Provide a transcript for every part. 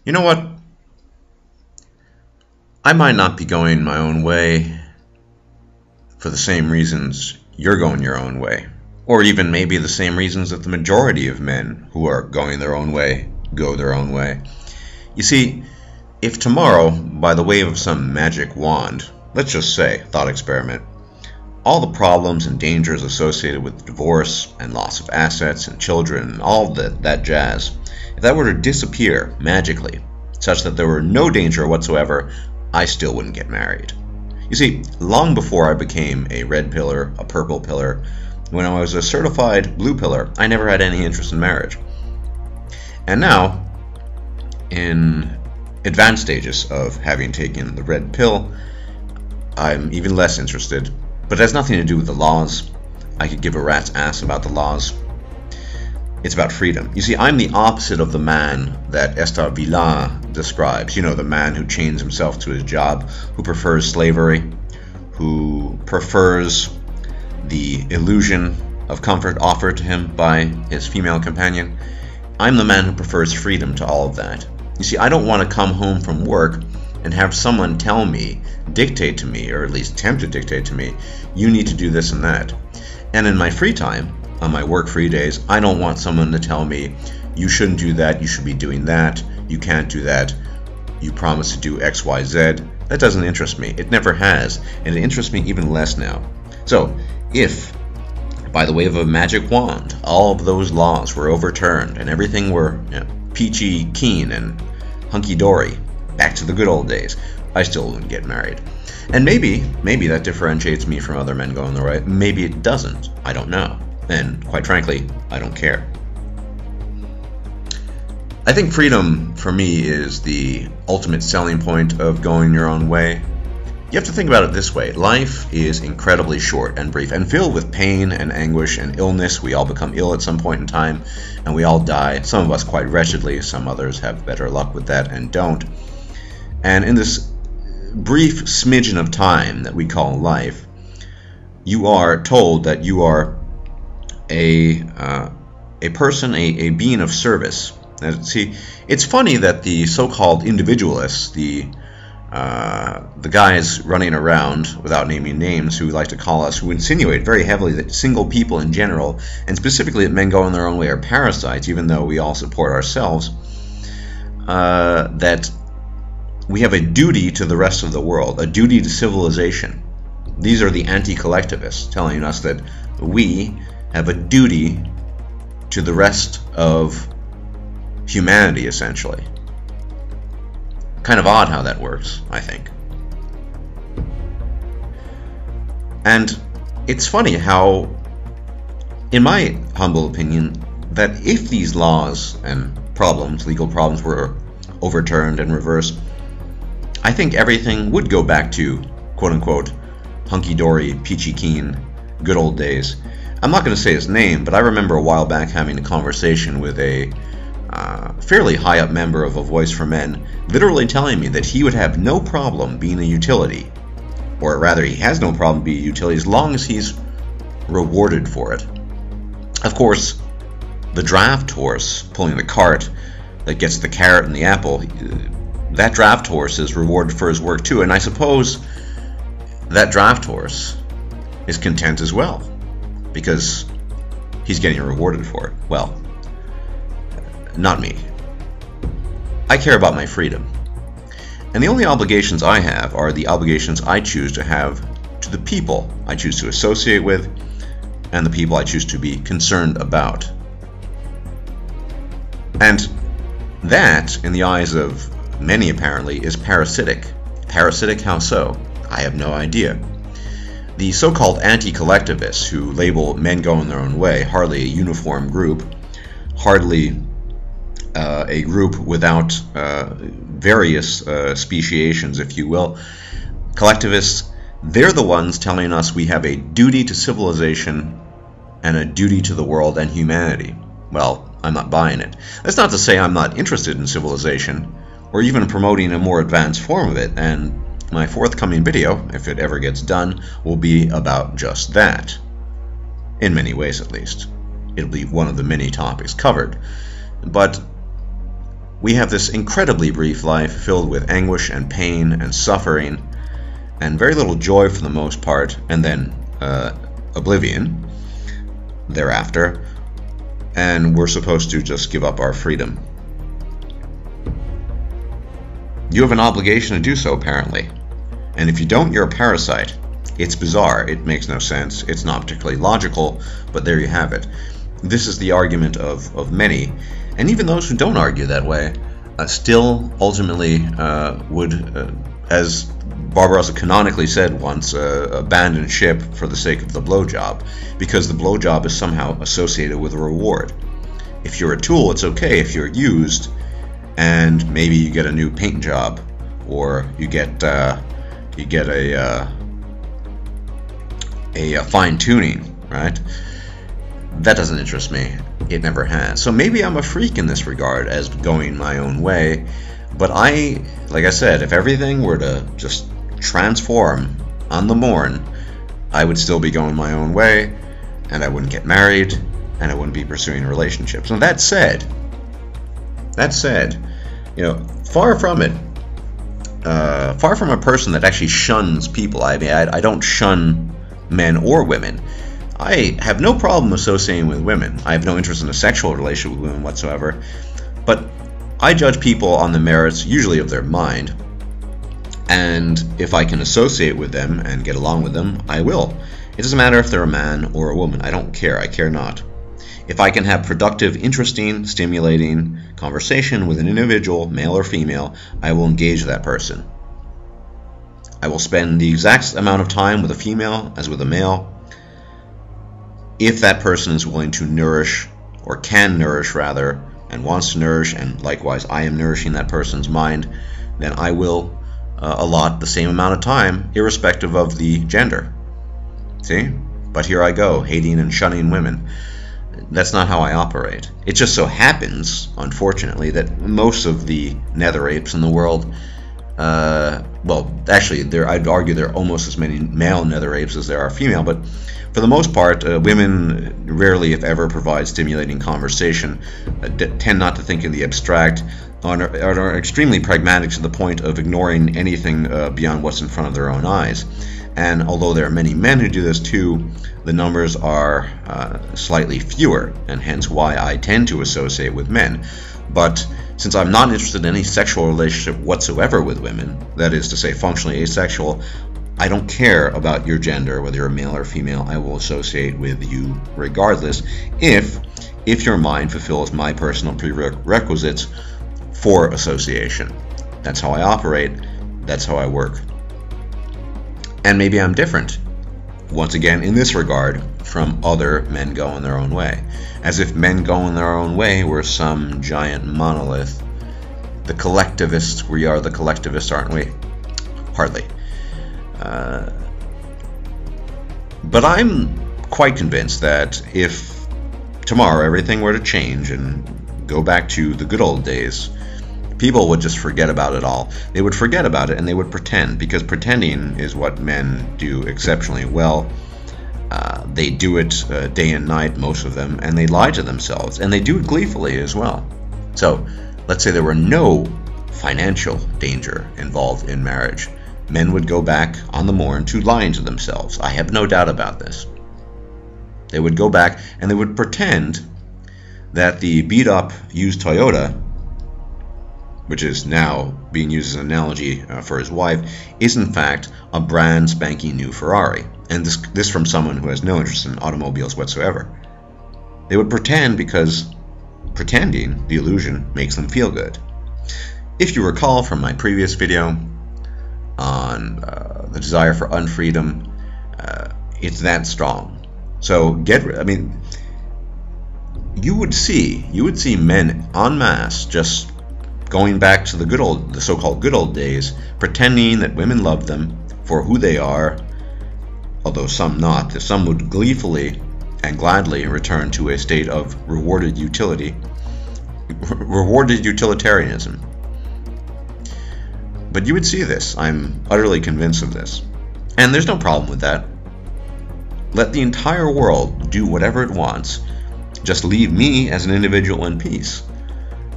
You know what? I might not be going my own way for the same reasons you're going your own way. Or even maybe the same reasons that the majority of men who are going their own way go their own way. You see, if tomorrow, by the wave of some magic wand, let's just say, thought experiment, all the problems and dangers associated with divorce and loss of assets and children and all that jazz, if that were to disappear magically, such that there were no danger whatsoever, I still wouldn't get married. You see, long before I became a red pillar, a purple pillar, when I was a certified blue pillar, I never had any interest in marriage. And now, in advanced stages of having taken the red pill, I'm even less interested. But it has nothing to do with the laws. I could give a rat's ass about the laws. It's about freedom. You see, I'm the opposite of the man that Esther Villain describes. You know, the man who chains himself to his job, who prefers slavery, who prefers the illusion of comfort offered to him by his female companion. I'm the man who prefers freedom to all of that. You see, I don't want to come home from work and have someone tell me, dictate to me, or at least attempt to dictate to me, you need to do this and that. And in my free time, on my work-free days, I don't want someone to tell me, you shouldn't do that, you should be doing that, you can't do that, you promised to do X, Y, Z. That doesn't interest me. It never has, and it interests me even less now. So, if, by the wave of a magic wand, all of those laws were overturned and everything were peachy keen and hunky-dory, back to the good old days, I still wouldn't get married. And maybe that differentiates me from other men going the right. Maybe it doesn't. I don't know. And quite frankly, I don't care. I think freedom for me is the ultimate selling point of going your own way. You have to think about it this way. Life is incredibly short and brief and filled with pain and anguish and illness. We all become ill at some point in time and we all die. Some of us quite wretchedly. Some others have better luck with that and don't. And in this brief smidgen of time that we call life, you are told that you are a person, a being of service. And see, it's funny that the so-called individualists, the guys running around without naming names who like to call us, who insinuate very heavily that single people in general, and specifically that men going their own way, are parasites, even though we all support ourselves, that we have a duty to the rest of the world, a duty to civilization. These are the anti-collectivists telling us that we have a duty to the rest of humanity, essentially. Kind of odd how that works, I think. And it's funny how, in my humble opinion, that if these laws and problems, legal problems, were overturned and reversed, I think everything would go back to, quote-unquote, hunky-dory, peachy-keen, good old days. I'm not going to say his name, but I remember a while back having a conversation with a fairly high-up member of A Voice for Men, literally telling me that he would have no problem being a utility, or rather he has no problem being a utility as long as he's rewarded for it. Of course, the draft horse pulling the cart that gets the carrot and the apple, that draft horse is rewarded for his work too, and I suppose that draft horse is content as well, because he's getting rewarded for it. Well, not me. I care about my freedom. And the only obligations I have are the obligations I choose to have to the people I choose to associate with and the people I choose to be concerned about. And that, in the eyes of many apparently, is parasitic. Parasitic? How so? I have no idea. The so-called anti-collectivists who label men going their own way, hardly a uniform group, hardly a group without various speciations, if you will. Collectivists, they're the ones telling us we have a duty to civilization and a duty to the world and humanity. Well, I'm not buying it. That's not to say I'm not interested in civilization, or even promoting a more advanced form of it, and my forthcoming video, if it ever gets done, will be about just that. In many ways, at least. It'll be one of the many topics covered. But we have this incredibly brief life filled with anguish and pain and suffering and very little joy for the most part, and then oblivion thereafter, and we're supposed to just give up our freedom. You have an obligation to do so, apparently, and if you don't, you're a parasite. It's bizarre, it makes no sense, it's not particularly logical, but there you have it. This is the argument of many, and even those who don't argue that way still ultimately would, as Barbarossa canonically said once, abandon ship for the sake of the blowjob, because the blowjob is somehow associated with a reward. If you're a tool, it's okay if you're used, and maybe you get a new paint job, or you get a fine tuning, right? That doesn't interest me. It never has. So maybe I'm a freak in this regard as going my own way, but like I said, if everything were to just transform on the morn, I would still be going my own way, and I wouldn't get married, and I wouldn't be pursuing relationships. So that said, you know, far from it, far from a person that actually shuns people. I mean, I don't shun men or women. I have no problem associating with women. I have no interest in a sexual relationship with women whatsoever. But I judge people on the merits, usually of their mind. And if I can associate with them and get along with them, I will. It doesn't matter if they're a man or a woman. I don't care. I care not. If I can have productive, interesting, stimulating conversation with an individual, male or female, I will engage that person. I will spend the exact amount of time with a female as with a male, if that person is willing to nourish, or can nourish rather, and wants to nourish, and likewise I am nourishing that person's mind, then I will allot the same amount of time, irrespective of the gender. See? But here I go, hating and shunning women. That's not how I operate. It just so happens, unfortunately, that most of the nether apes in the world, well, actually, I'd argue there are almost as many male nether apes as there are female, but for the most part, women rarely, if ever, provide stimulating conversation, tend not to think in the abstract, are extremely pragmatic to the point of ignoring anything beyond what's in front of their own eyes. And although there are many men who do this too, the numbers are slightly fewer, and hence why I tend to associate with men. But since I'm not interested in any sexual relationship whatsoever with women, that is to say functionally asexual, I don't care about your gender, whether you're male or female. I will associate with you regardless, if your mind fulfills my personal prerequisites for association. That's how I operate, that's how I work. And maybe I'm different, once again in this regard, from other men going their own way. As if men going their own way were some giant monolith. The collectivists, we are the collectivists, aren't we? Hardly. But I'm quite convinced that if tomorrow everything were to change and go back to the good old days, people would just forget about it all. They would forget about it and they would pretend, because pretending is what men do exceptionally well. They do it day and night, most of them, and they lie to themselves, and they do it gleefully as well. So, let's say there were no financial danger involved in marriage. Men would go back on the morn to lying to themselves. I have no doubt about this. They would go back and they would pretend that the beat-up used Toyota, which is now being used as an analogy for his wife, is in fact a brand spanking new Ferrari. And this from someone who has no interest in automobiles whatsoever. They would pretend because pretending, the illusion, makes them feel good. If you recall from my previous video on the desire for unfreedom, it's that strong. So you would see men en masse just going back to the so-called good old days, pretending that women love them for who they are, although some not. Some would gleefully and gladly return to a state of rewarded utilitarianism. But you would see this. I'm utterly convinced of this. And there's no problem with that. Let the entire world do whatever it wants. Just leave me as an individual in peace,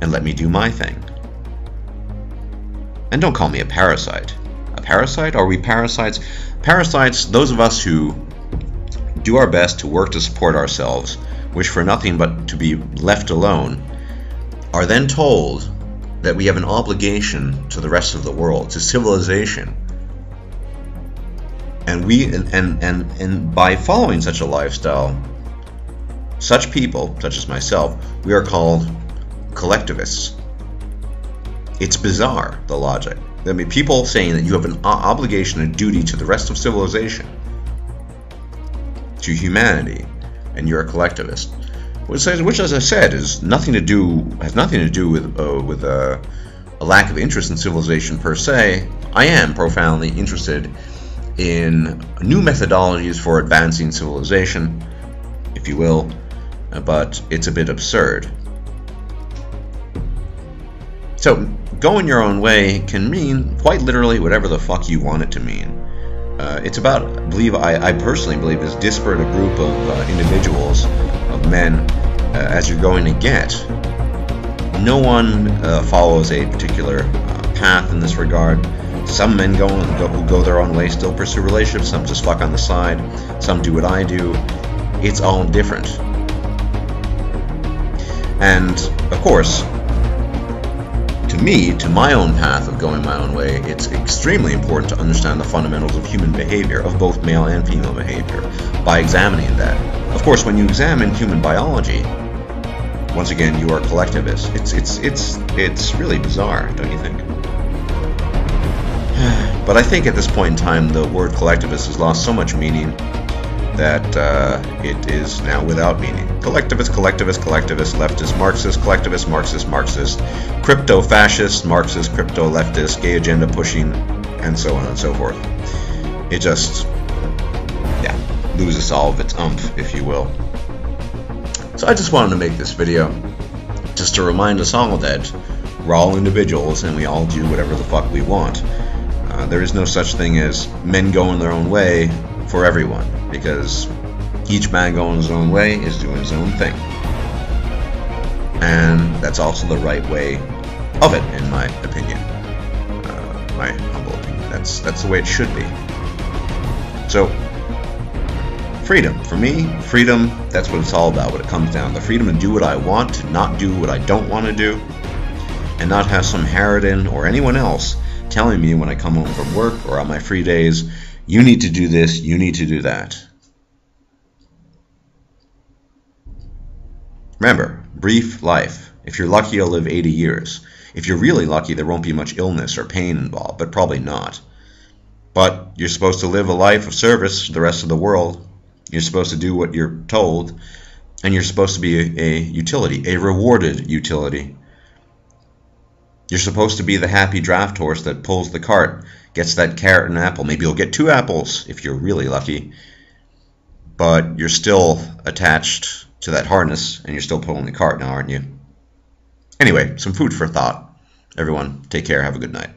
and let me do my thing. And don't call me a parasite. A parasite? Are we parasites? Parasites, those of us who do our best to work to support ourselves, wish for nothing but to be left alone, are then told that we have an obligation to the rest of the world, to civilization. And by following such a lifestyle, such people, such as myself, we are called collectivists. It's bizarre, the logic. I mean, people saying that you have an obligation, a duty to the rest of civilization, to humanity, and you're a collectivist. Which, as I said, has nothing to do with a lack of interest in civilization per se. I am profoundly interested in new methodologies for advancing civilization, if you will, but it's a bit absurd. So, going your own way can mean quite literally whatever the fuck you want it to mean. It's about, I personally believe, as disparate a group of individuals, of men, as you're going to get. No one follows a particular path in this regard. Some men who go their own way still pursue relationships, some just fuck on the side, some do what I do. It's all different. And, of course, to me, to my own path of going my own way, it's extremely important to understand the fundamentals of human behavior, of both male and female behavior, by examining that. Of course, when you examine human biology, once again, you are collectivist. It's really bizarre, don't you think? But I think at this point in time, the word collectivist has lost so much meaning that it is now without meaning. Collectivist, collectivist, collectivist, leftist, Marxist, collectivist, Marxist, Marxist, crypto-fascist, Marxist, crypto-leftist, gay agenda pushing, and so on and so forth. It just, loses all of its umph, if you will. So I just wanted to make this video just to remind us all that we're all individuals and we all do whatever the fuck we want. There is no such thing as men going their own way for everyone, because each man going his own way is doing his own thing. And that's also the right way of it, in my opinion. My humble opinion. That's the way it should be. So, freedom. For me, freedom, that's what it's all about, what it comes down. The freedom to do what I want, to not do what I don't want to do, and not have some harridan or anyone else telling me when I come home from work or on my free days, you need to do this, you need to do that. Remember, brief life. If you're lucky, you'll live 80 years. If you're really lucky, there won't be much illness or pain involved, but probably not. But you're supposed to live a life of service to the rest of the world. You're supposed to do what you're told, and you're supposed to be a utility, a rewarded utility. You're supposed to be the happy draft horse that pulls the cart, gets that carrot and apple. Maybe you'll get 2 apples if you're really lucky, but you're still attached to that harness and you're still pulling the cart now, aren't you? Anyway, some food for thought. Everyone, take care. Have a good night.